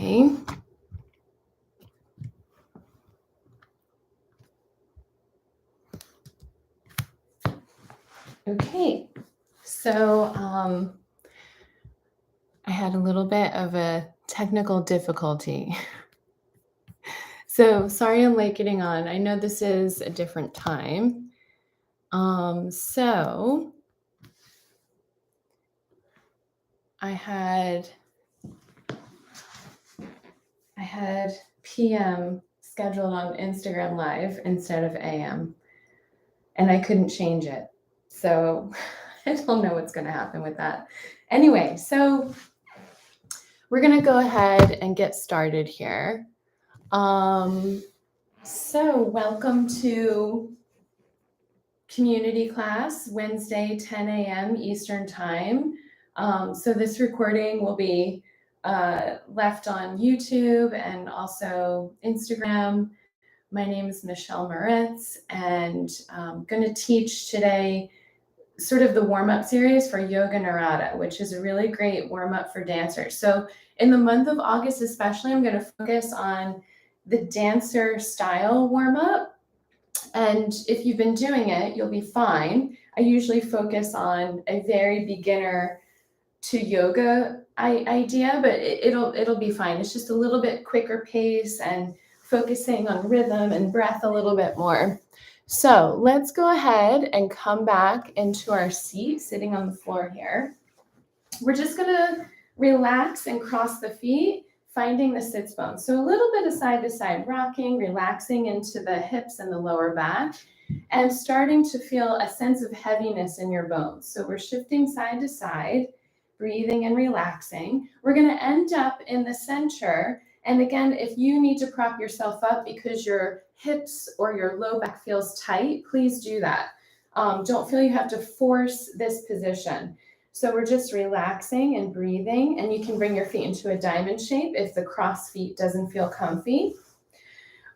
Okay. Okay. So I had a little bit of a technical difficulty. So sorry I'm late getting on. I know this is a different time. So I had PM scheduled on Instagram Live instead of AM, and I couldn't change it. So I don't know what's going to happen with that. Anyway, so we're going to go ahead and get started here. So welcome to community class, Wednesday, 10 a.m. Eastern Time. So this recording will be left on YouTube and also Instagram. My name is Michele Moritz, and I'm going to teach today sort of the warm-up series for Yoga Narada, which is a really great warm-up for dancers. So in the month of August especially, I'm going to focus on the dancer style warm-up. And if you've been doing it, you'll be fine. I usually focus on a very beginner to yoga idea, but it'll be fine. It's just a little bit quicker pace and focusing on rhythm and breath a little bit more. So let's go ahead and come back into our seat, sitting on the floor here. We're just gonna relax and cross the feet, finding the sits bones. So a little bit of side to side rocking, relaxing into the hips and the lower back, and starting to feel a sense of heaviness in your bones. So we're shifting side to side, breathing and relaxing. We're going to end up in the center. And again, if you need to prop yourself up because your hips or your low back feels tight, please do that. Don't feel you have to force this position. So we're just relaxing and breathing, and you can bring your feet into a diamond shape if the cross feet doesn't feel comfy.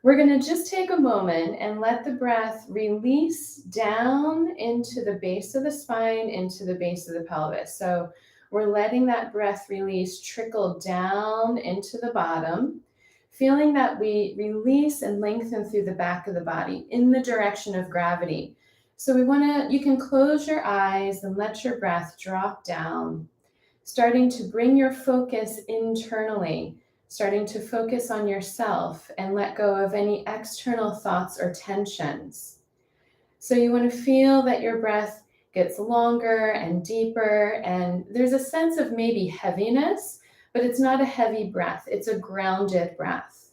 We're going to just take a moment and let the breath release down into the base of the spine, into the base of the pelvis. So we're letting that breath release trickle down into the bottom, feeling that we release and lengthen through the back of the body in the direction of gravity. So you can close your eyes and let your breath drop down, starting to bring your focus internally, starting to focus on yourself and let go of any external thoughts or tensions. So you want to feel that your breath gets longer and deeper, and there's a sense of maybe heaviness, but it's not a heavy breath. It's a grounded breath.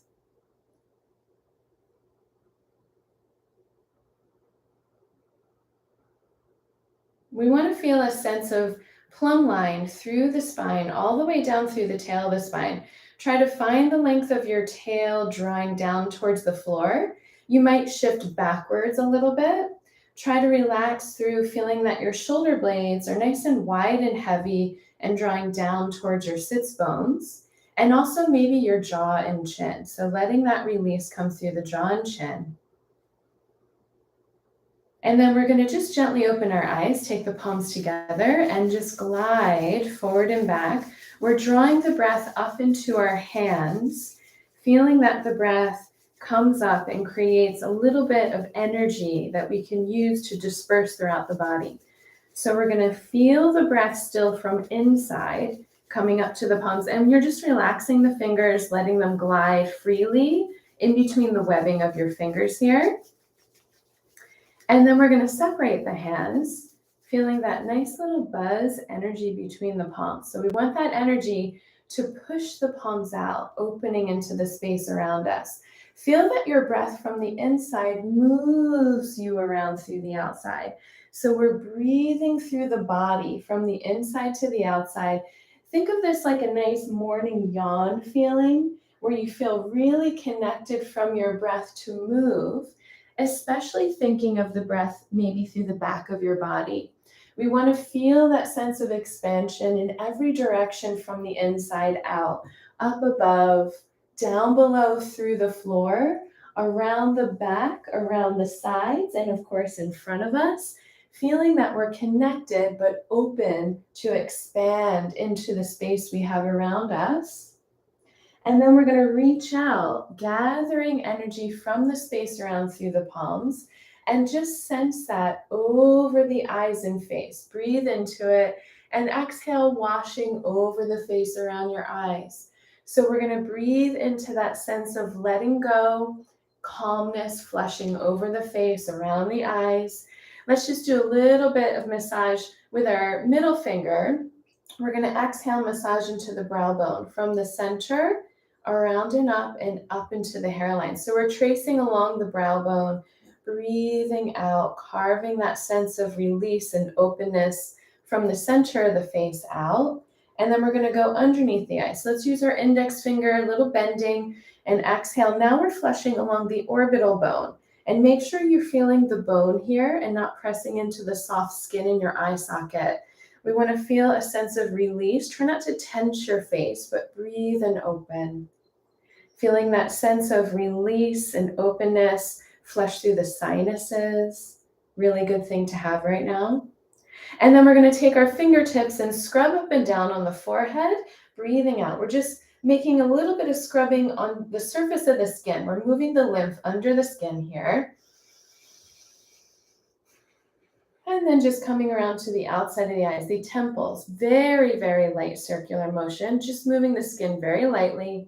We want to feel a sense of plumb line through the spine, all the way down through the tail of the spine. Try to find the length of your tail drawing down towards the floor. You might shift backwards a little bit. Try to relax through feeling that your shoulder blades are nice and wide and heavy and drawing down towards your sits bones. And also maybe your jaw and chin. So letting that release come through the jaw and chin. And then we're going to just gently open our eyes, take the palms together, and just glide forward and back. We're drawing the breath up into our hands, feeling that the breath comes up and creates a little bit of energy that we can use to disperse throughout the body. So we're going to feel the breath still from inside, coming up to the palms, and you're just relaxing the fingers, letting them glide freely in between the webbing of your fingers here. And then we're going to separate the hands, feeling that nice little buzz energy between the palms. So we want that energy to push the palms out, opening into the space around us. Feel that your breath from the inside moves you around through the outside. So we're breathing through the body from the inside to the outside. Think of this like a nice morning yawn feeling, where you feel really connected from your breath to move, especially thinking of the breath maybe through the back of your body. We want to feel that sense of expansion in every direction from the inside out, up above, down below through the floor, around the back, around the sides, and of course in front of us, feeling that we're connected but open to expand into the space we have around us. And then we're going to reach out, gathering energy from the space around through the palms, and just sense that over the eyes and face. Breathe into it and exhale, washing over the face around your eyes. So we're going to breathe into that sense of letting go, calmness, flushing over the face, around the eyes. Let's just do a little bit of massage with our middle finger. We're going to exhale, massage into the brow bone from the center, around and up into the hairline. So we're tracing along the brow bone, breathing out, carving that sense of release and openness from the center of the face out. And then we're going to go underneath the eye. So let's use our index finger, a little bending, and exhale. Now we're flushing along the orbital bone. And make sure you're feeling the bone here and not pressing into the soft skin in your eye socket. We want to feel a sense of release. Try not to tense your face, but breathe and open. Feeling that sense of release and openness flush through the sinuses. Really good thing to have right now. And then we're going to take our fingertips and scrub up and down on the forehead, breathing out. We're just making a little bit of scrubbing on the surface of the skin. We're moving the lymph under the skin here. And then just coming around to the outside of the eyes, the temples, very, very light circular motion, just moving the skin very lightly.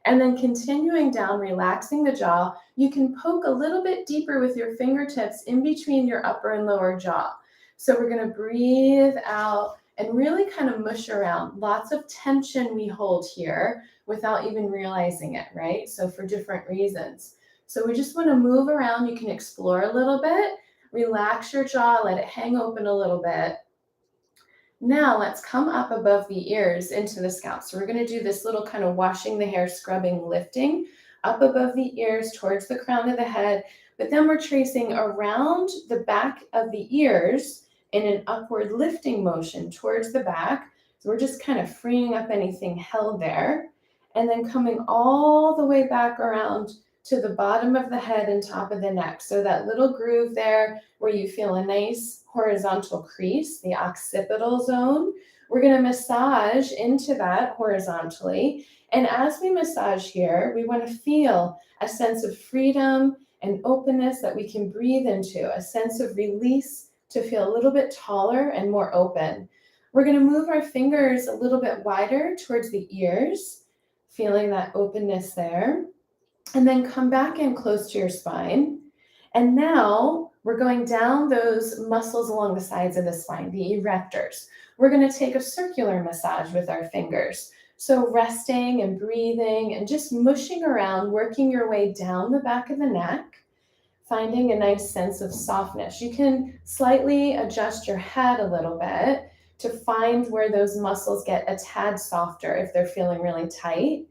And then continuing down, relaxing the jaw. You can poke a little bit deeper with your fingertips in between your upper and lower jaw. So we're going to breathe out and really kind of mush around. Lots of tension we hold here without even realizing it, right? So for different reasons. So we just want to move around. You can explore a little bit. Relax your jaw, let it hang open a little bit. Now let's come up above the ears into the scalp. So we're going to do this little kind of washing the hair, scrubbing, lifting up above the ears towards the crown of the head. But then we're tracing around the back of the ears in an upward lifting motion towards the back. So we're just kind of freeing up anything held there. And then coming all the way back around to the bottom of the head and top of the neck. So that little groove there where you feel a nice horizontal crease, the occipital zone. We're going to massage into that horizontally. And as we massage here, we want to feel a sense of freedom and openness that we can breathe into, a sense of release to feel a little bit taller and more open. We're going to move our fingers a little bit wider towards the ears, feeling that openness there. And then come back in close to your spine. And now we're going down those muscles along the sides of the spine, the erectors. We're going to take a circular massage with our fingers. So resting and breathing and just mushing around, working your way down the back of the neck, finding a nice sense of softness. You can slightly adjust your head a little bit to find where those muscles get a tad softer if they're feeling really tight.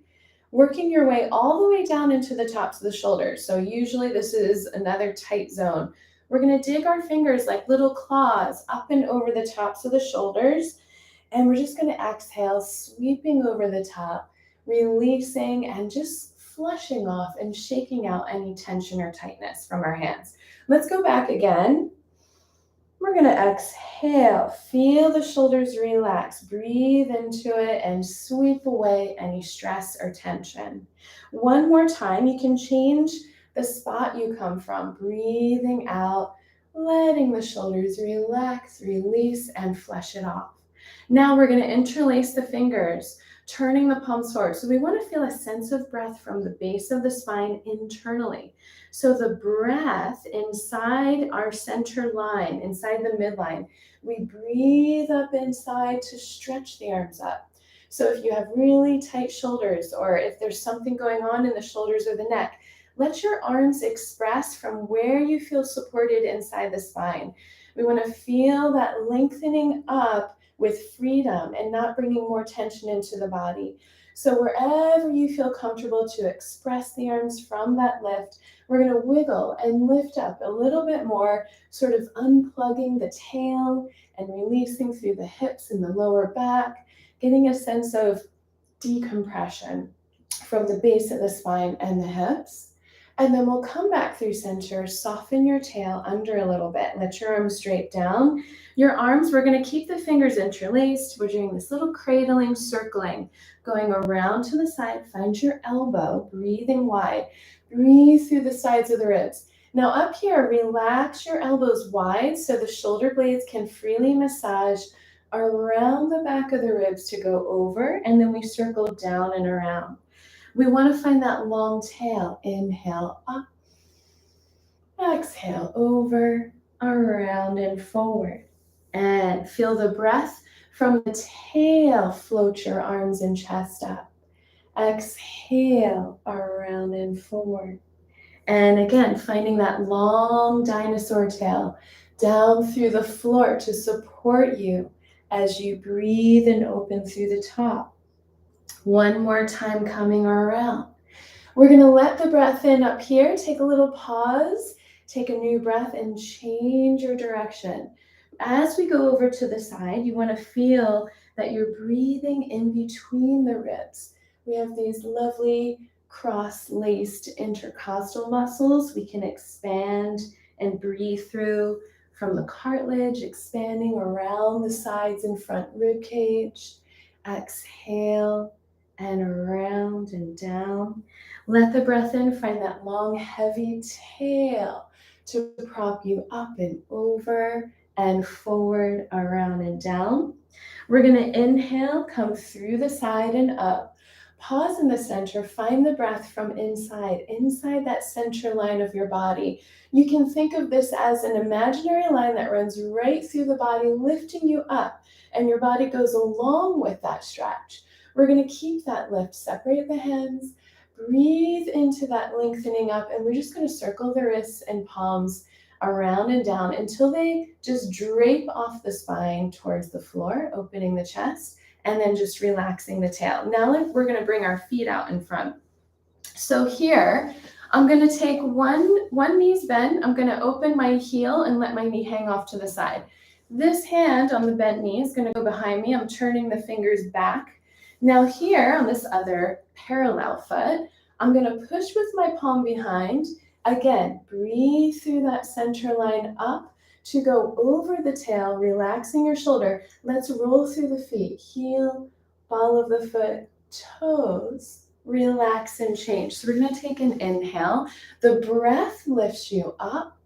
Working your way all the way down into the tops of the shoulders. So usually this is another tight zone. We're going to dig our fingers like little claws up and over the tops of the shoulders. And we're just going to exhale, sweeping over the top, releasing and just flushing off and shaking out any tension or tightness from our hands. Let's go back again. We're going to exhale, feel the shoulders relax, breathe into it and sweep away any stress or tension. One more time, you can change the spot you come from, breathing out, letting the shoulders relax, release, and flush it off. Now we're going to interlace the fingers, turning the palms forward. So we want to feel a sense of breath from the base of the spine internally. So the breath inside our center line, inside the midline, we breathe up inside to stretch the arms up. So if you have really tight shoulders or if there's something going on in the shoulders or the neck, let your arms express from where you feel supported inside the spine. We want to feel that lengthening up with freedom and not bringing more tension into the body. So wherever you feel comfortable to express the arms from that lift, we're going to wiggle and lift up a little bit more, sort of unplugging the tail and releasing through the hips and the lower back, getting a sense of decompression from the base of the spine and the hips. And then we'll come back through center, soften your tail under a little bit, let your arms straight down. Your arms, we're gonna keep the fingers interlaced. We're doing this little cradling, circling, going around to the side, find your elbow, breathing wide. Breathe through the sides of the ribs. Now up here, relax your elbows wide so the shoulder blades can freely massage around the back of the ribs to go over, and then we circle down and around. We want to find that long tail. Inhale up, exhale over, around and forward. And feel the breath from the tail. Float your arms and chest up. Exhale, around and forward. And again, finding that long dinosaur tail down through the floor to support you as you breathe and open through the top. One more time, coming around. We're going to let the breath in up here. Take a little pause. Take a new breath and change your direction. As we go over to the side, you want to feel that you're breathing in between the ribs. We have these lovely cross-laced intercostal muscles we can expand and breathe through from the cartilage, expanding around the sides and front rib cage. Exhale and around and down. Let the breath in, find that long, heavy tail to prop you up and over and forward, around and down. We're going to inhale, come through the side and up. Pause in the center, find the breath from inside that center line of your body. You can think of this as an imaginary line that runs right through the body, lifting you up, and your body goes along with that stretch. We're going to keep that lift, separate the hands, breathe into that lengthening up, and we're just going to circle the wrists and palms around and down until they just drape off the spine towards the floor, opening the chest, and then just relaxing the tail. Now we're going to bring our feet out in front. So here, I'm going to take one knee's bent. I'm going to open my heel and let my knee hang off to the side. This hand on the bent knee is going to go behind me. I'm turning the fingers back. Now here on this other parallel foot, I'm going to push with my palm behind. Again, breathe through that center line up to go over the tail, relaxing your shoulder. Let's roll through the feet, heel, ball of the foot, toes, relax and change. So we're going to take an inhale. The breath lifts you up,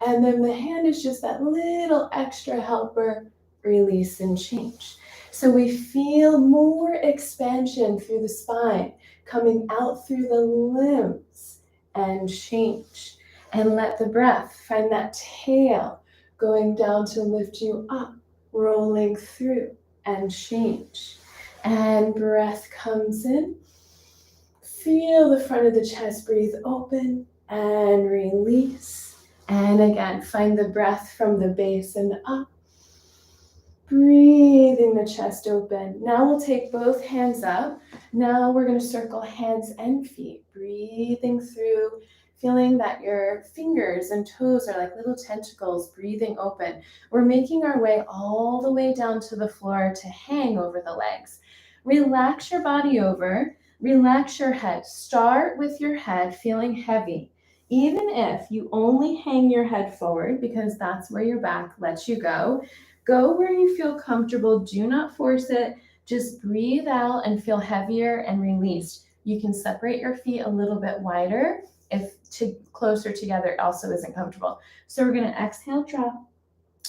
and then the hand is just that little extra helper, release and change. So we feel more expansion through the spine, coming out through the limbs and change. And let the breath find that tail going down to lift you up, rolling through and change. And breath comes in. Feel the front of the chest, breathe open and release. And again, find the breath from the base and up. Breathing the chest open. Now we'll take both hands up. Now we're going to circle hands and feet, breathing through, feeling that your fingers and toes are like little tentacles, breathing open. We're making our way all the way down to the floor to hang over the legs. Relax your body over, relax your head. Start with your head feeling heavy. Even if you only hang your head forward, because that's where your back lets you go, go where you feel comfortable. Do not force it. Just breathe out and feel heavier and released. You can separate your feet a little bit wider if closer together also isn't comfortable. So we're going to exhale, drop,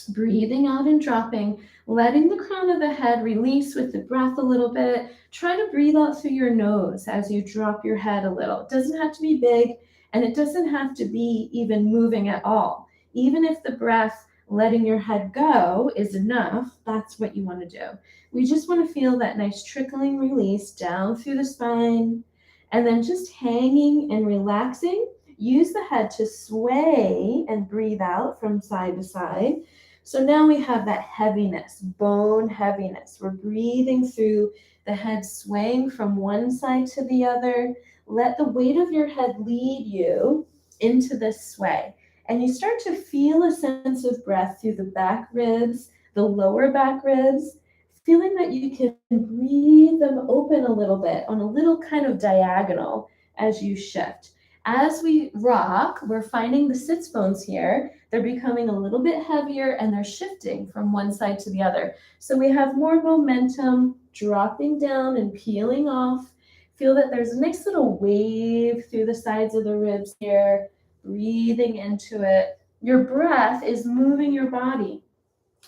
breathing out and dropping, letting the crown of the head release with the breath a little bit. Try to breathe out through your nose as you drop your head a little. It doesn't have to be big, and it doesn't have to be even moving at all. Even if the breath letting your head go is enough, that's what you want to do. We just want to feel that nice trickling release down through the spine, and then just hanging and relaxing. Use the head to sway and breathe out from side to side. So now we have that heaviness, bone heaviness. We're breathing through the head, swaying from one side to the other. Let the weight of your head lead you into this sway. And you start to feel a sense of breath through the back ribs, the lower back ribs, feeling that you can breathe them open a little bit on a little kind of diagonal as you shift. As we rock, we're finding the sits bones here. They're becoming a little bit heavier and they're shifting from one side to the other. So we have more momentum dropping down and peeling off. Feel that there's a nice little wave through the sides of the ribs here, breathing into it. Your breath is moving your body.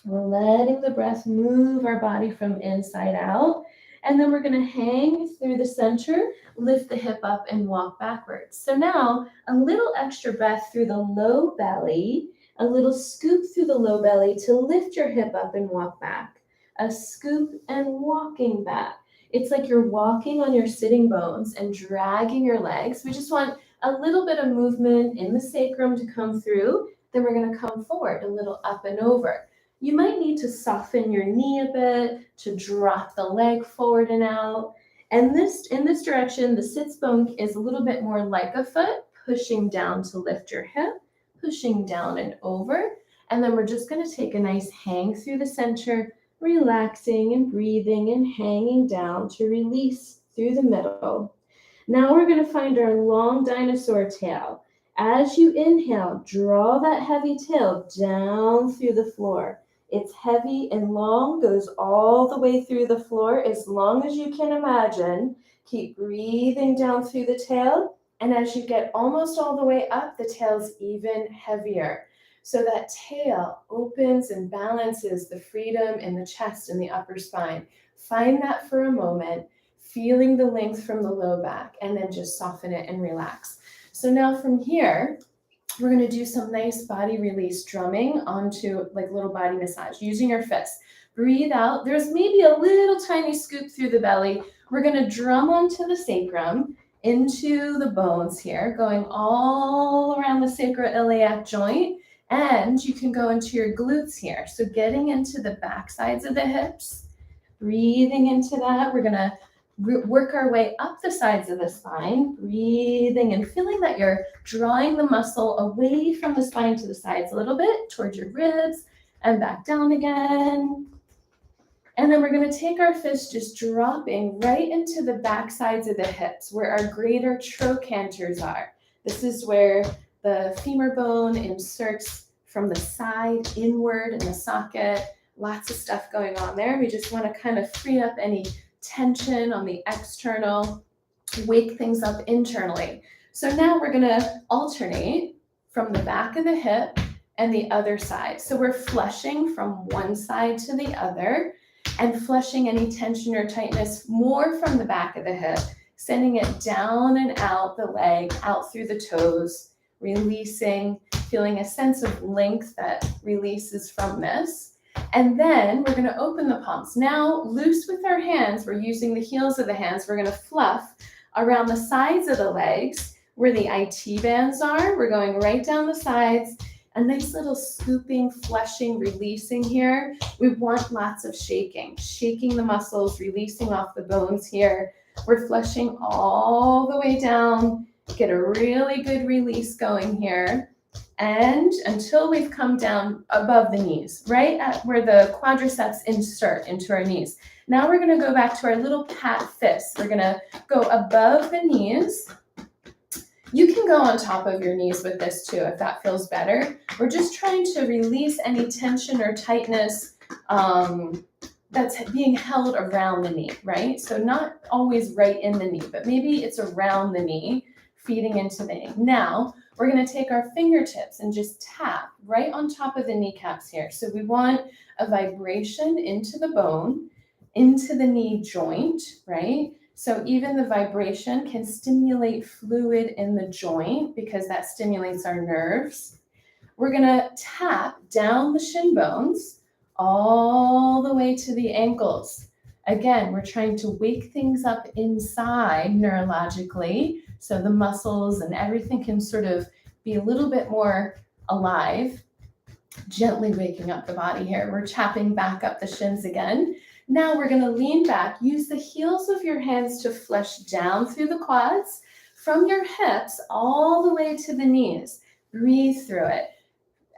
We're letting the breath move our body from inside out. And then we're going to hang through the center, lift the hip up and walk backwards. So now a little extra breath through the low belly, a little scoop through the low belly to lift your hip up and walk back. A scoop and walking back. It's like you're walking on your sitting bones and dragging your legs. We just want a little bit of movement in the sacrum to come through. Then we're going to come forward, a little up and over. You might need to soften your knee a bit to drop the leg forward and out. And in this direction, the sits bone is a little bit more like a foot, pushing down to lift your hip, pushing down and over. And then we're just going to take a nice hang through the center, relaxing and breathing and hanging down to release through the middle. Now we're going to find our long dinosaur tail. As you inhale, draw that heavy tail down through the floor. It's heavy and long, goes all the way through the floor as long as you can imagine. Keep breathing down through the tail. And as you get almost all the way up, the tail's even heavier. So that tail opens and balances the freedom in the chest and the upper spine. Find that for a moment, feeling the length from the low back, and then just soften it and relax. So now from here, we're going to do some nice body release drumming onto like little body massage using your fists. Breathe out. There's maybe a little tiny scoop through the belly. We're going to drum onto the sacrum, into the bones here, going all around the sacroiliac joint. And you can go into your glutes here. So getting into the back sides of the hips, breathing into that. We're going to work our way up the sides of the spine, breathing and feeling that you're drawing the muscle away from the spine to the sides a little bit, towards your ribs, and back down again. And then we're going to take our fists just dropping right into the back sides of the hips, where our greater trochanters are. This is where the femur bone inserts from the side inward in the socket. Lots of stuff going on there. We just want to kind of free up any tension on the external, wake things up internally. So now we're going to alternate from the back of the hip and the other side. So we're flushing from one side to the other and flushing any tension or tightness more from the back of the hip, sending it down and out the leg, out through the toes, releasing, feeling a sense of length that releases from this. And then we're going to open the palms. Now, loose with our hands, we're using the heels of the hands. We're going to fluff around the sides of the legs where the IT bands are. We're going right down the sides. A nice little scooping, flushing, releasing here. We want lots of shaking the muscles, releasing off the bones here. We're flushing all the way down. Get a really good release going here. And until we've come down above the knees, right at where the quadriceps insert into our knees. Now we're going to go back to our little pat fists. We're going to go above the knees. You can go on top of your knees with this too, if that feels better. We're just trying to release any tension or tightness that's being held around the knee, right? So not always right in the knee, but maybe it's around the knee, feeding into the knee. Now, we're going to take our fingertips and just tap right on top of the kneecaps here. So we want a vibration into the bone, into the knee joint, right? So even the vibration can stimulate fluid in the joint because that stimulates our nerves. We're going to tap down the shin bones all the way to the ankles. Again, we're trying to wake things up inside neurologically, so the muscles and everything can sort of be a little bit more alive, gently waking up the body here. We're tapping back up the shins again. Now we're going to lean back, use the heels of your hands to flush down through the quads, from your hips all the way to the knees. Breathe through it.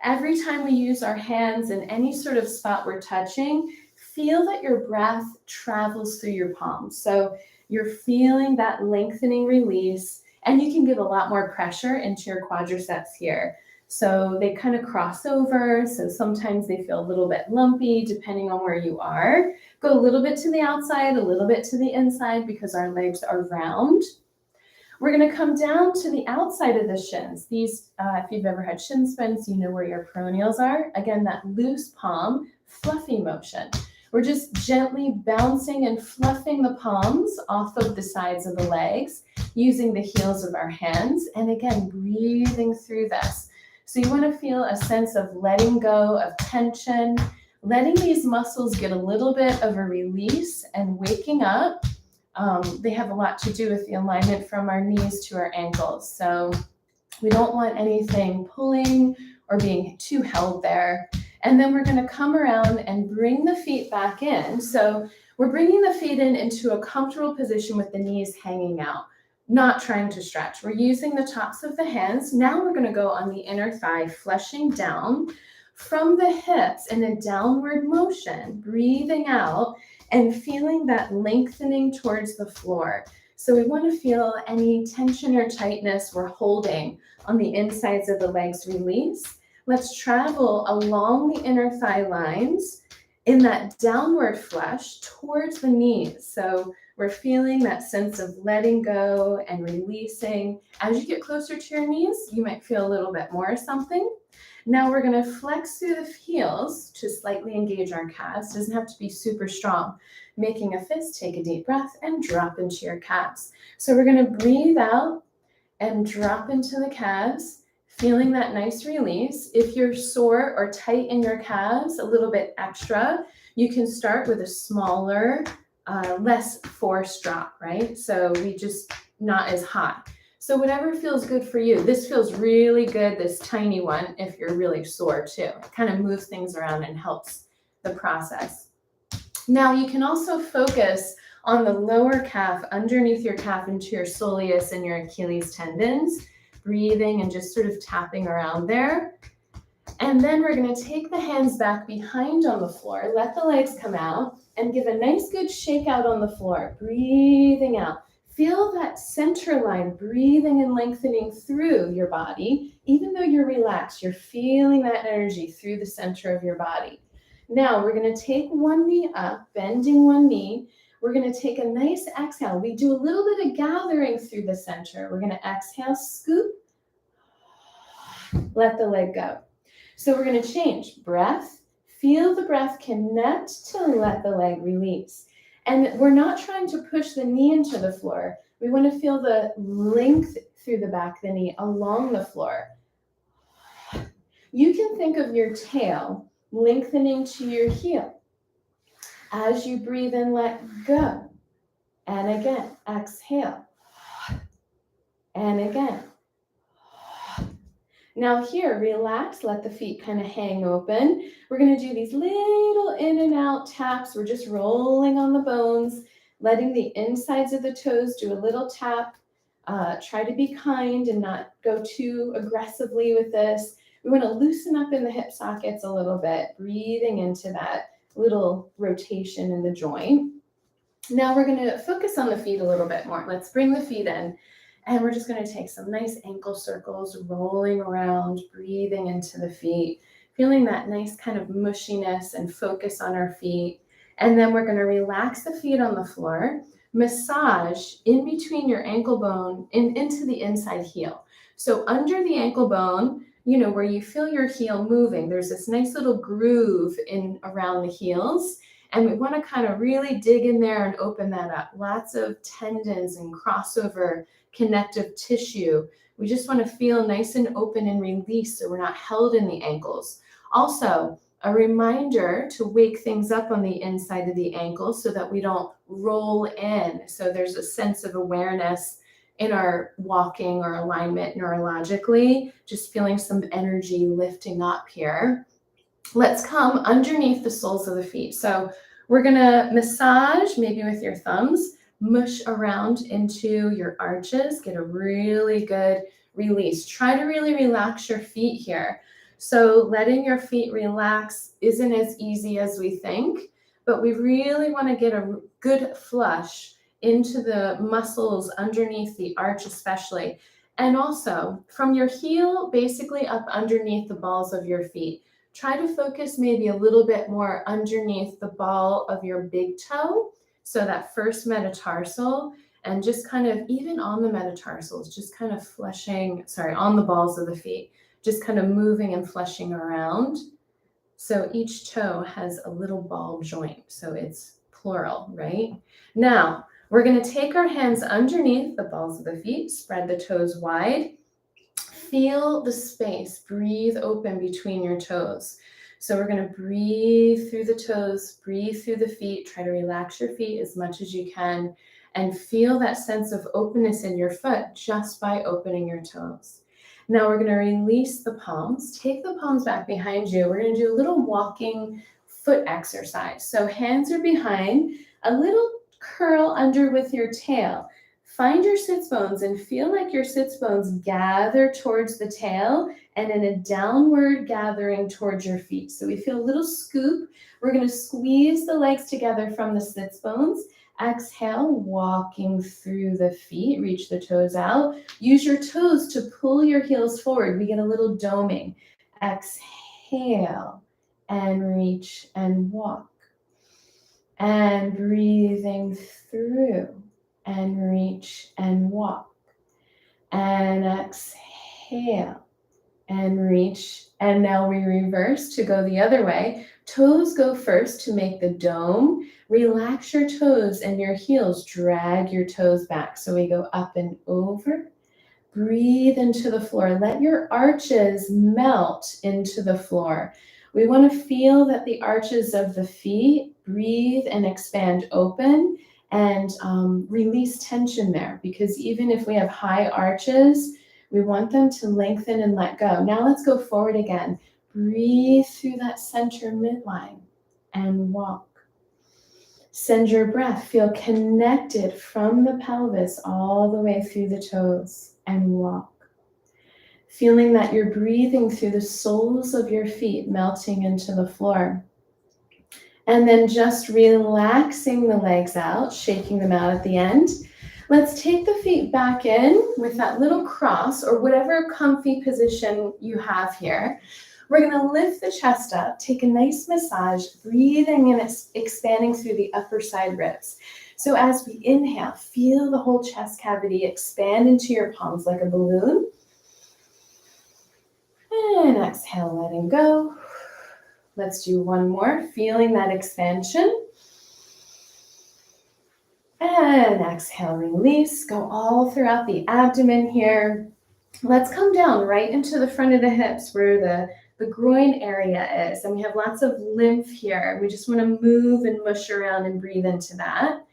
Every time we use our hands in any sort of spot we're touching, feel that your breath travels through your palms. So you're feeling that lengthening release, And you can give a lot more pressure into your quadriceps here. So they kind of cross over. So sometimes they feel a little bit lumpy depending on where you are. Go a little bit to the outside, a little bit to the inside because our legs are round. We're going to come down to the outside of the shins. These, if you've ever had shin splints, you know where your peroneals are. Again, that loose palm, fluffy motion. We're just gently bouncing and fluffing the palms off of the sides of the legs, using the heels of our hands, and again, breathing through this. So you want to feel a sense of letting go of tension, letting these muscles get a little bit of a release and waking up. They have a lot to do with the alignment from our knees to our ankles. So we don't want anything pulling or being too held there. And then we're going to come around and bring the feet back in. So we're bringing the feet in into a comfortable position with the knees hanging out, not trying to stretch. We're using the tops of the hands. Now we're going to go on the inner thigh, fleshing down from the hips in a downward motion, breathing out and feeling that lengthening towards the floor. So we want to feel any tension or tightness we're holding on the insides of the legs release. Let's travel along the inner thigh lines in that downward flesh towards the knees. So we're feeling that sense of letting go and releasing. As you get closer to your knees, you might feel a little bit more something. Now we're going to flex through the heels to slightly engage our calves. It doesn't have to be super strong. Making a fist, take a deep breath and drop into your calves. So we're going to breathe out and drop into the calves, feeling that nice release. If you're sore or tight in your calves, a little bit extra, you can start with a smaller, less forced drop, right? So we just not as hot. So whatever feels good for you. This feels really good, this tiny one, if you're really sore too. It kind of moves things around and helps the process. Now you can also focus on the lower calf, underneath your calf into your soleus and your Achilles tendons, breathing and just sort of tapping around there. And then we're going to take the hands back behind on the floor, let the legs come out, and give a nice good shake out on the floor, breathing out. Feel that center line, breathing and lengthening through your body. Even though you're relaxed, you're feeling that energy through the center of your body. Now we're going to take one knee up, bending one knee. We're going to take a nice exhale. We do a little bit of gathering through the center. We're going to exhale, scoop, let the leg go. So we're going to change breath, feel the breath connect to let the leg release. And we're not trying to push the knee into the floor. We want to feel the length through the back of the knee along the floor. You can think of your tail lengthening to your heel. As you breathe in, let go. And again, exhale. And again. Now here, relax, let the feet kind of hang open. We're going to do these little in and out taps. We're just rolling on the bones, letting the insides of the toes do a little tap. Try to be kind and not go too aggressively with this. We want to loosen up in the hip sockets a little bit, breathing into that little rotation in the joint. Now we're going to focus on the feet a little bit more. Let's bring the feet in. And we're just going to take some nice ankle circles, rolling around, breathing into the feet, feeling that nice kind of mushiness and focus on our feet. And then we're going to relax the feet on the floor, massage in between your ankle bone and into the inside heel. So under the ankle bone, you know, where you feel your heel moving, there's this nice little groove in around the heels. And we want to kind of really dig in there and open that up. Lots of tendons and crossover connective tissue. We just want to feel nice and open and release so we're not held in the ankles. Also, a reminder to wake things up on the inside of the ankle so that we don't roll in. So there's a sense of awareness in our walking or alignment neurologically, just feeling some energy lifting up here. Let's come underneath the soles of the feet. So we're going to massage, maybe with your thumbs, mush around into your arches, get a really good release. Try to really relax your feet here. So letting your feet relax isn't as easy as we think, but we really want to get a good flush into the muscles underneath the arch especially. And also from your heel basically up underneath the balls of your feet. Try to focus maybe a little bit more underneath the ball of your big toe. So that first metatarsal, and just kind of even on the metatarsals, just kind of fleshing, on the balls of the feet, just kind of moving and fleshing around. So each toe has a little ball joint. So it's plural, right? Now, we're going to take our hands underneath the balls of the feet, spread the toes wide. Feel the space, breathe open between your toes. So we're going to breathe through the toes, breathe through the feet, try to relax your feet as much as you can, and feel that sense of openness in your foot just by opening your toes. Now we're going to release the palms, take the palms back behind you. We're going to do a little walking foot exercise. So hands are behind, a little curl under with your tail. Find your sits bones and feel like your sits bones gather towards the tail and in a downward gathering towards your feet. So we feel a little scoop. We're going to squeeze the legs together from the sits bones. Exhale, walking through the feet, reach the toes out. Use your toes to pull your heels forward. We get a little doming. Exhale and reach and walk. And breathing through. And reach and walk. And exhale and reach. And now we reverse to go the other way. Toes go first to make the dome. Relax your toes and your heels. Drag your toes back. So we go up and over. Breathe into the floor. Let your arches melt into the floor. We want to feel that the arches of the feet breathe and expand open. And release tension there, because even if we have high arches, we want them to lengthen and let go. Now let's go forward again. Breathe through that center midline and walk. Send your breath, feel connected from the pelvis all the way through the toes and walk. Feeling that you're breathing through the soles of your feet, melting into the floor. And then just relaxing the legs out, shaking them out at the end. Let's take the feet back in with that little cross or whatever comfy position you have here. We're going to lift the chest up, take a nice massage, breathing and expanding through the upper side ribs. So as we inhale, feel the whole chest cavity expand into your palms like a balloon. And exhale, letting go. Let's do one more, feeling that expansion. And exhale, release. Go all throughout the abdomen here. Let's come down right into the front of the hips where the groin area is. And we have lots of lymph here. We just want to move and mush around and breathe into that.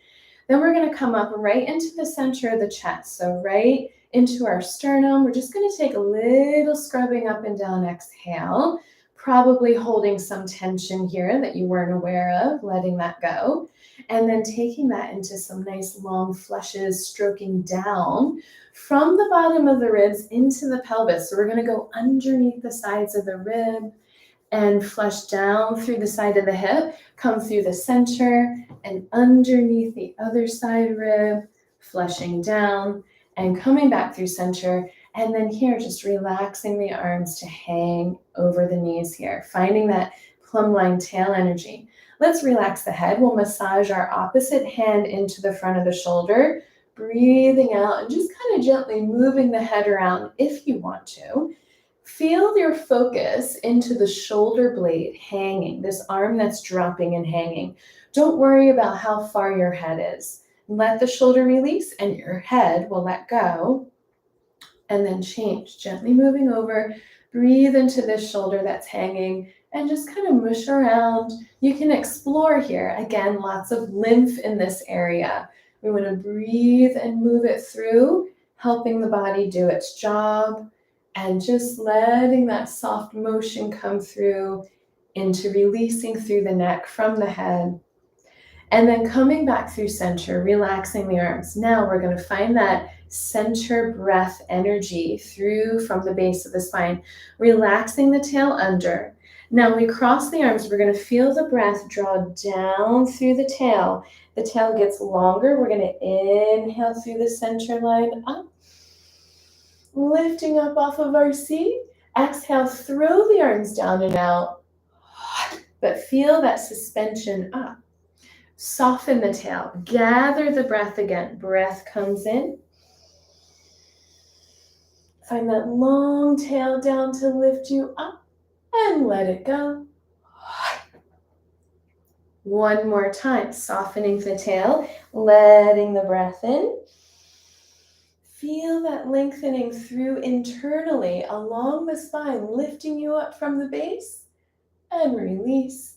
Then we're going to come up right into the center of the chest. So right into our sternum. We're just going to take a little scrubbing up and down. Exhale. Probably holding some tension here that you weren't aware of, letting that go. And then taking that into some nice long flushes, stroking down from the bottom of the ribs into the pelvis. So we're going to go underneath the sides of the rib and flush down through the side of the hip, come through the center and underneath the other side rib, flushing down and coming back through center. And then here, just relaxing the arms to hang over the knees here, finding that plumb line tail energy. Let's relax the head. We'll massage our opposite hand into the front of the shoulder, breathing out and just kind of gently moving the head around if you want to. Feel your focus into the shoulder blade hanging, this arm that's dropping and hanging. Don't worry about how far your head is. Let the shoulder release and your head will let go. And then change, gently moving over, breathe into this shoulder that's hanging and just kind of mush around. You can explore here. Again, lots of lymph in this area. We want to breathe and move it through, helping the body do its job and just letting that soft motion come through into releasing through the neck from the head. And then coming back through center, relaxing the arms. Now we're going to find that center breath energy through from the base of the spine, relaxing the tail under. Now we cross the arms. We're going to feel the breath draw down through the tail. The tail gets longer. We're going to inhale through the center line up, lifting up off of our seat. Exhale, throw the arms down and out, but feel that suspension up. Soften the tail. Gather the breath again. Breath comes in. Find that long tail down to lift you up and let it go. One more time, softening the tail, letting the breath in. Feel that lengthening through internally along the spine, lifting you up from the base, and release.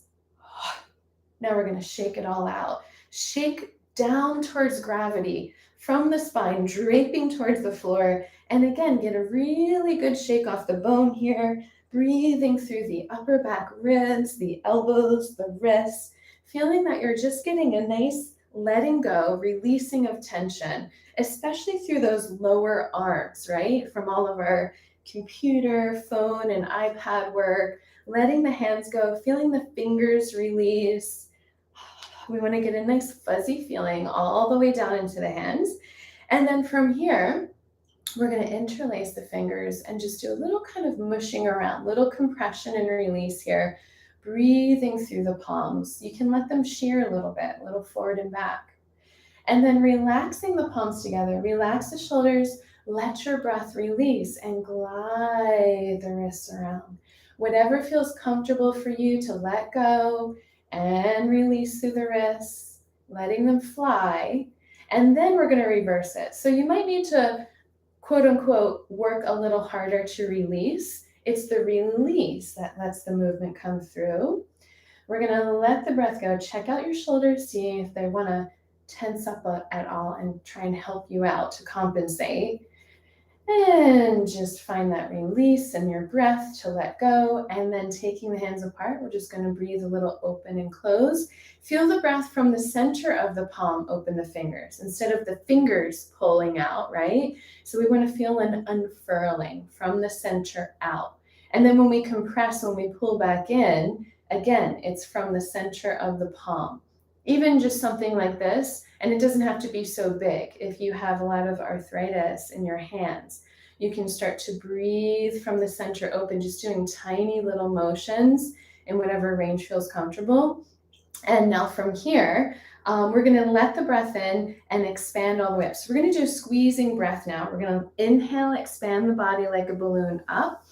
Now we're going to shake it all out. Shake down towards gravity from the spine, draping towards the floor. And again, get a really good shake off the bone here, breathing through the upper back ribs, the elbows, the wrists, feeling that you're just getting a nice letting go, releasing of tension, especially through those lower arms, right? From all of our computer, phone, and iPad work, letting the hands go, feeling the fingers release. We want to get a nice fuzzy feeling all the way down into the hands. And then from here, we're going to interlace the fingers and just do a little kind of mushing around, little compression and release here, breathing through the palms. You can let them shear a little bit, a little forward and back. And then relaxing the palms together, relax the shoulders, let your breath release and glide the wrists around. Whatever feels comfortable for you to let go and release through the wrists, letting them fly. And then we're going to reverse it. So you might need to, quote unquote, work a little harder to release. It's the release that lets the movement come through. We're going to let the breath go. Check out your shoulders, see if they want to tense up at all and try and help you out to compensate. And just find that release in your breath to let go. And then taking the hands apart, we're just going to breathe a little open and close. Feel the breath from the center of the palm, open the fingers, instead of the fingers pulling out, right? So we want to feel an unfurling from the center out. And then when we compress, when we pull back in, again, it's from the center of the palm. Even just something like this, and it doesn't have to be so big. If you have a lot of arthritis in your hands, you can start to breathe from the center open, just doing tiny little motions in whatever range feels comfortable. And now from here, we're going to let the breath in and expand all the way up. So we're going to do a squeezing breath now. We're going to inhale, expand the body like a balloon up.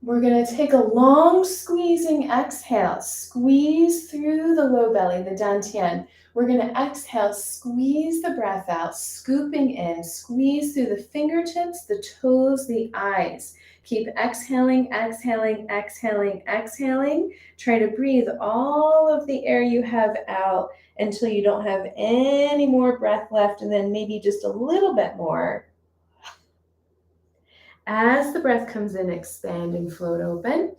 We're going to take a long squeezing exhale, squeeze through the low belly, the dantian. We're going to exhale, squeeze the breath out, scooping in, squeeze through the fingertips, the toes, the eyes. Keep exhaling, exhaling, exhaling, exhaling. Try to breathe all of the air you have out until you don't have any more breath left, and then maybe just a little bit more. As the breath comes in, expand and float open.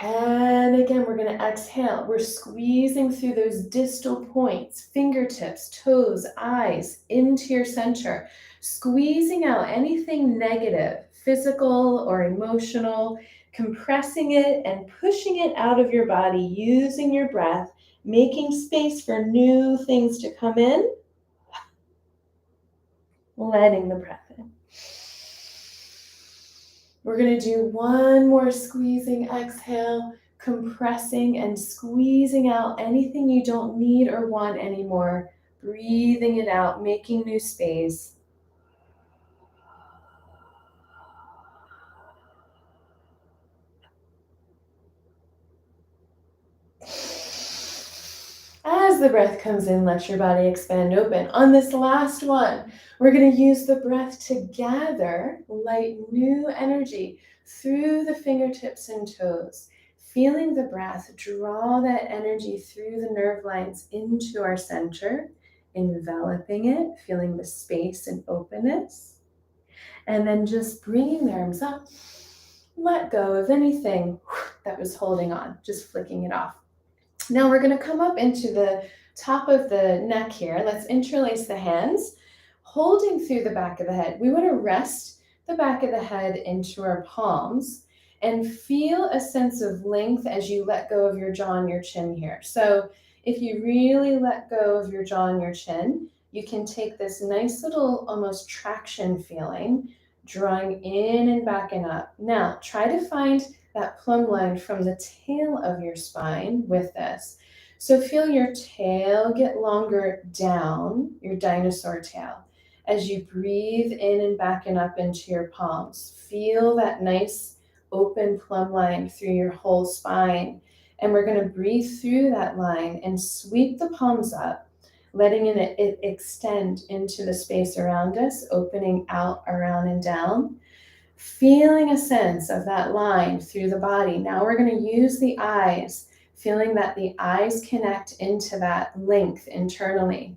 And again, we're going to exhale. We're squeezing through those distal points, fingertips, toes, eyes, into your center. Squeezing out anything negative, physical or emotional, compressing it and pushing it out of your body, using your breath, making space for new things to come in. Letting the breath in. We're going to do one more squeezing exhale, compressing and squeezing out anything you don't need or want anymore. Breathing it out, making new space. As the breath comes in, let your body expand open. On this last one, we're going to use the breath to gather light new energy through the fingertips and toes. Feeling the breath draw that energy through the nerve lines into our center, enveloping it, feeling the space and openness. And then just bringing the arms up, let go of anything that was holding on, just flicking it off. Now we're going to come up into the top of the neck here. Let's interlace the hands, holding through the back of the head. We want to rest the back of the head into our palms, and feel a sense of length as you let go of your jaw and your chin here. So if you really let go of your jaw and your chin, you can take this nice little almost traction feeling, drawing in and back and up. Now, try to find that plumb line from the tail of your spine with this. So feel your tail get longer down, your dinosaur tail. As you breathe in and back and up into your palms, feel that nice open plumb line through your whole spine. And we're going to breathe through that line and sweep the palms up, letting it extend into the space around us, opening out, around, and down. Feeling a sense of that line through the body. Now we're going to use the eyes, feeling that the eyes connect into that length internally.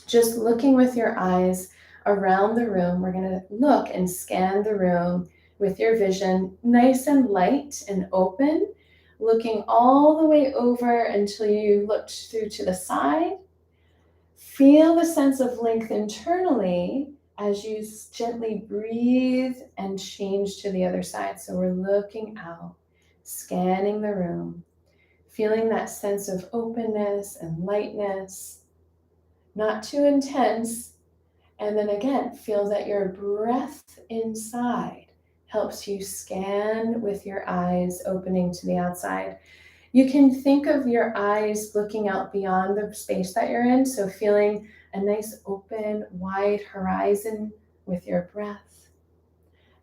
Just looking with your eyes around the room, we're going to look and scan the room with your vision nice and light and open, looking all the way over until you looked through to the side. Feel the sense of length internally as you gently breathe and change to the other side. So we're looking out, scanning the room, feeling that sense of openness and lightness, not too intense. And then again, feel that your breath inside helps you scan with your eyes opening to the outside. You can think of your eyes looking out beyond the space that you're in, so feeling a nice open, wide horizon with your breath.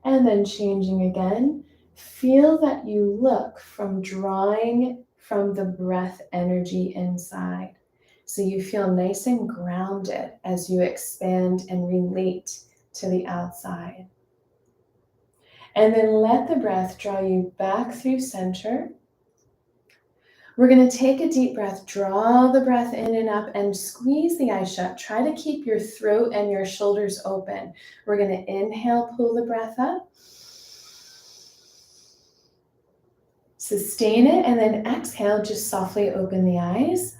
And then changing again, feel that you look from drawing from the breath energy inside. So you feel nice and grounded as you expand and relate to the outside. And then let the breath draw you back through center. We're going to take a deep breath, draw the breath in and up, and squeeze the eyes shut. Try to keep your throat and your shoulders open. We're going to inhale, pull the breath up. Sustain it, and then exhale, just softly open the eyes.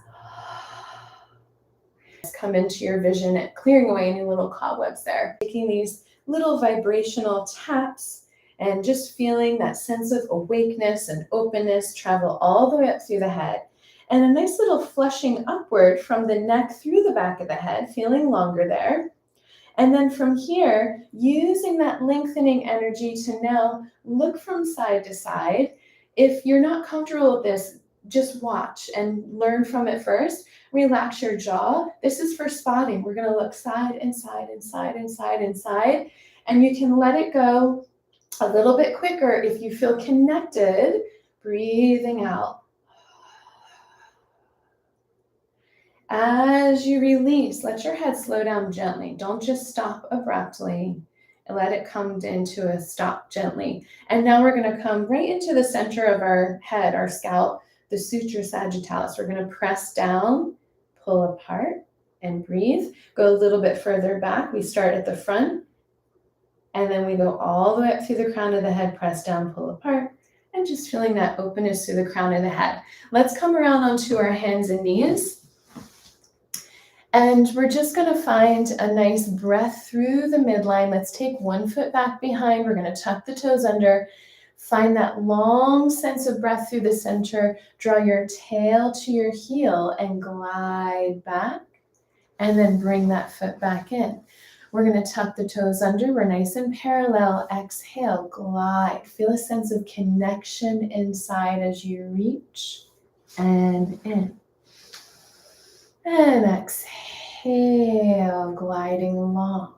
Come into your vision, clearing away any little cobwebs there. Taking these little vibrational taps and just feeling that sense of awakeness and openness travel all the way up through the head. And a nice little flushing upward from the neck through the back of the head, feeling longer there. And then from here, using that lengthening energy to now look from side to side. If you're not comfortable with this, just watch and learn from it first. Relax your jaw. This is for spotting. We're going to look side and side and side and side and side. And you can let it go a little bit quicker if you feel connected, breathing out. As you release, let your head slow down gently. Don't just stop abruptly. Let it come into a stop gently. And now we're going to come right into the center of our head, our scalp, the suture sagittalis. We're going to press down, pull apart, and breathe. Go a little bit further back. We start at the front. And then we go all the way up through the crown of the head, press down, pull apart, and just feeling that openness through the crown of the head. Let's come around onto our hands and knees. And we're just going to find a nice breath through the midline. Let's take one foot back behind. We're going to tuck the toes under. Find that long sense of breath through the center. Draw your tail to your heel and glide back. And then bring that foot back in. We're going to tuck the toes under. We're nice and parallel. Exhale, glide. Feel a sense of connection inside as you reach and in. And exhale, gliding along.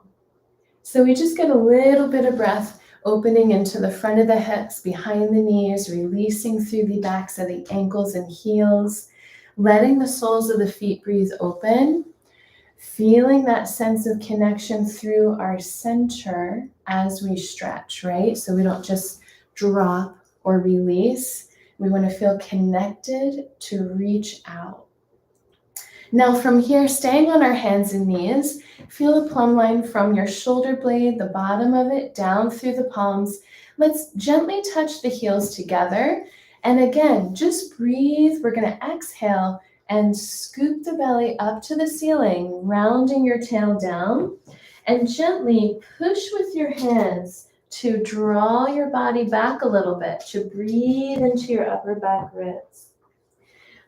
So we just get a little bit of breath opening into the front of the hips, behind the knees, releasing through the backs of the ankles and heels, letting the soles of the feet breathe open. Feeling that sense of connection through our center as we stretch, right? So we don't just drop or release. We want to feel connected to reach out. Now from here, staying on our hands and knees, feel the plumb line from your shoulder blade, the bottom of it, down through the palms. Let's gently touch the heels together. And again, just breathe. We're going to exhale and scoop the belly up to the ceiling, rounding your tail down. And gently push with your hands to draw your body back a little bit, to breathe into your upper back ribs.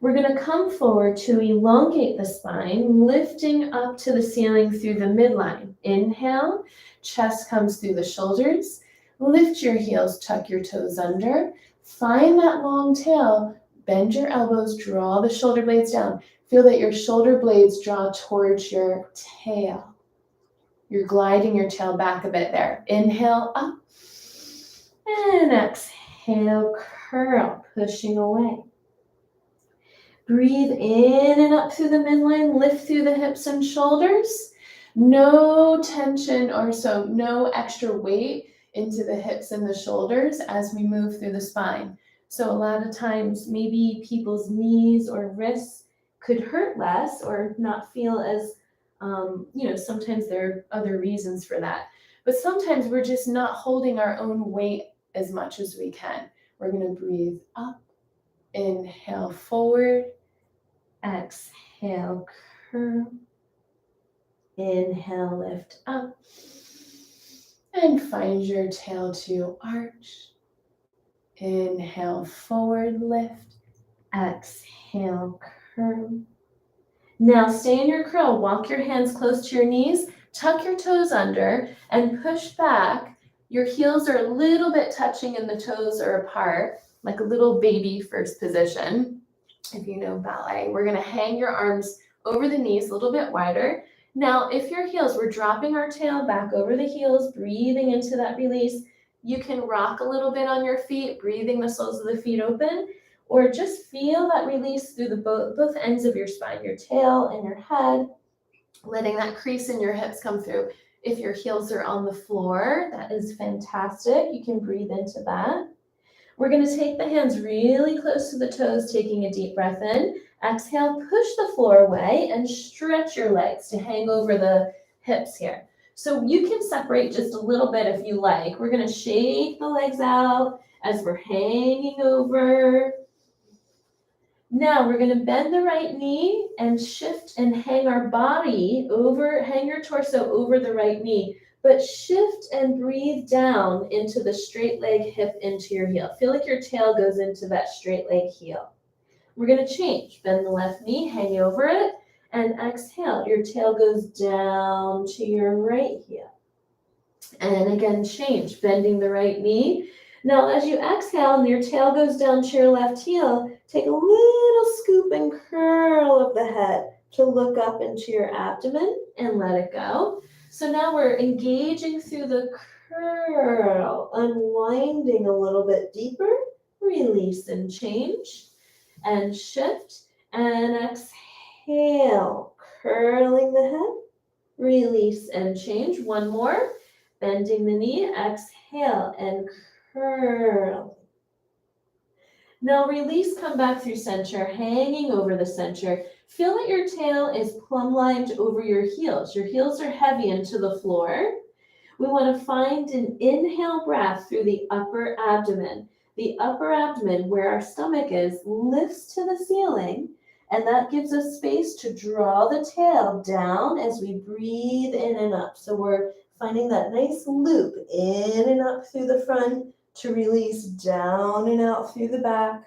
We're going to come forward to elongate the spine, lifting up to the ceiling through the midline. Inhale, chest comes through the shoulders. Lift your heels, tuck your toes under. Find that long tail, bend your elbows, draw the shoulder blades down. Feel that your shoulder blades draw towards your tail. You're gliding your tail back a bit there. Inhale up and exhale, curl, pushing away. Breathe in and up through the midline, lift through the hips and shoulders. No tension no extra weight into the hips and the shoulders as we move through the spine. So a lot of times maybe people's knees or wrists could hurt less or not feel as, sometimes there are other reasons for that. But sometimes we're just not holding our own weight as much as we can. We're going to breathe up, inhale forward, exhale, curl. Inhale, lift up. And find your tail to arch. Inhale, forward, lift. Exhale, curl. Now stay in your curl. Walk your hands close to your knees. Tuck your toes under and push back. Your heels are a little bit touching and the toes are apart, like a little baby first position. If you know ballet, we're going to hang your arms over the knees a little bit wider. Now, if your heels, we're dropping our tail back over the heels, breathing into that release. You can rock a little bit on your feet, breathing the soles of the feet open, or just feel that release through the both ends of your spine, your tail and your head, letting that crease in your hips come through. If your heels are on the floor, that is fantastic. You can breathe into that. We're going to take the hands really close to the toes, taking a deep breath in. Exhale, push the floor away and stretch your legs to hang over the hips here. So you can separate just a little bit if you like. We're going to shake the legs out as we're hanging over. Now we're going to bend the right knee and shift and hang our body over, hang your torso over the right knee. But shift and breathe down into the straight leg hip into your heel. Feel like your tail goes into that straight leg heel. We're going to change. Bend the left knee, hang over it, and exhale. Your tail goes down to your right heel. And again, change. Bending the right knee. Now, as you exhale and your tail goes down to your left heel, take a little scoop and curl of the head to look up into your abdomen and let it go. So now we're engaging through the curl, unwinding a little bit deeper, release and change, and shift, and exhale, curling the head, release and change. One more, bending the knee, exhale, and curl. Now release, come back through center, hanging over the center. Feel that your tail is plumb-lined over your heels. Your heels are heavy into the floor. We want to find an inhale breath through the upper abdomen. The upper abdomen, where our stomach is, lifts to the ceiling, and that gives us space to draw the tail down as we breathe in and up. So we're finding that nice loop in and up through the front to release down and out through the back.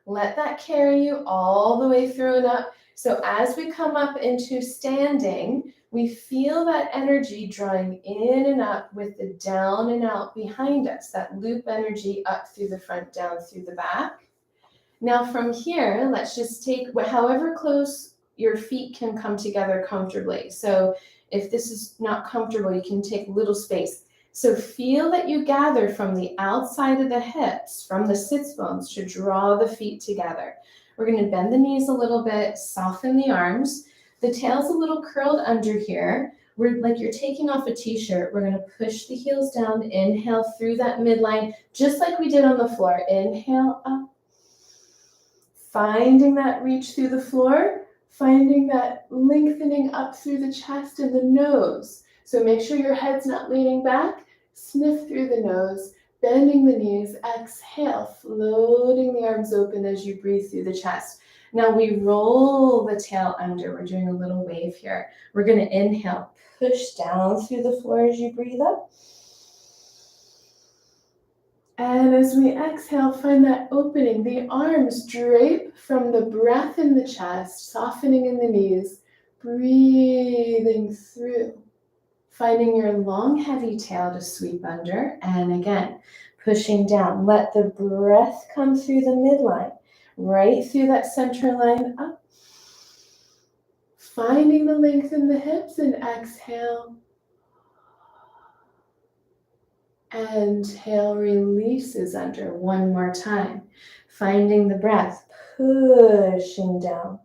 Let that carry you all the way through and up. So as we come up into standing, we feel that energy drawing in and up with the down and out behind us, that loop energy up through the front, down through the back. Now from here, let's just take however close your feet can come together comfortably. So if this is not comfortable, you can take a little space. So feel that you gather from the outside of the hips, from the sits bones, to draw the feet together. We're going to bend the knees a little bit, soften the arms. The tail's a little curled under here. We're like you're taking off a t-shirt. We're going to push the heels down, inhale through that midline, just like we did on the floor. Inhale up, finding that reach through the floor, finding that lengthening up through the chest and the nose. So make sure your head's not leaning back. Sniff through the nose, bending the knees, exhale, floating the arms open as you breathe through the chest. Now we roll the tail under. We're doing a little wave here. We're going to inhale, push down through the floor as you breathe up. And as we exhale, find that opening. The arms drape from the breath in the chest, softening in the knees, breathing through. Finding your long, heavy tail to sweep under. And again, pushing down. Let the breath come through the midline, right through that center line up. Finding the length in the hips and exhale. And tail releases under one more time. Finding the breath, pushing down.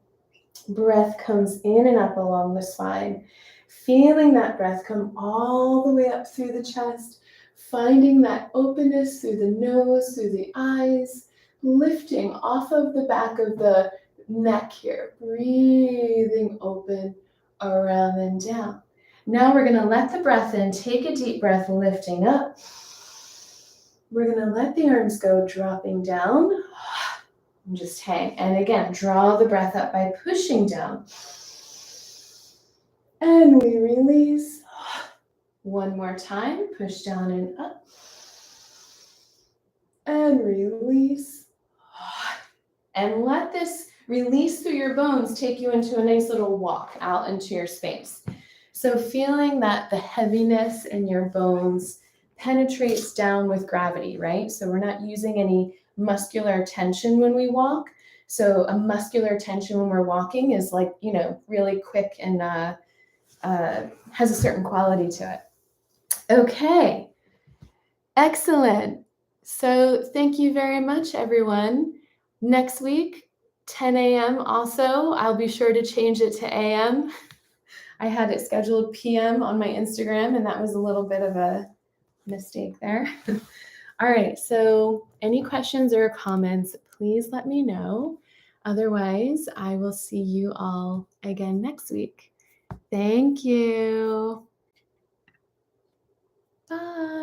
Breath comes in and up along the spine. Feeling that breath come all the way up through the chest. Finding that openness through the nose, through the eyes. Lifting off of the back of the neck here. Breathing open around and down. Now we're going to let the breath in. Take a deep breath, lifting up. We're going to let the arms go, dropping down. And just hang. And again, draw the breath up by pushing down. And we release. One more time. Push down and up. And release. And let this release through your bones take you into a nice little walk out into your space. So feeling that the heaviness in your bones penetrates down with gravity, right? So we're not using any muscular tension when we walk. So a muscular tension when we're walking is like, really quick and has a certain quality to it. Okay, excellent. So thank you very much, everyone. Next week, 10 a.m. also. I'll be sure to change it to a.m. I had it scheduled p.m. on my Instagram, and that was a little bit of a mistake there. All right, so any questions or comments, please let me know. Otherwise, I will see you all again next week. Thank you. Bye.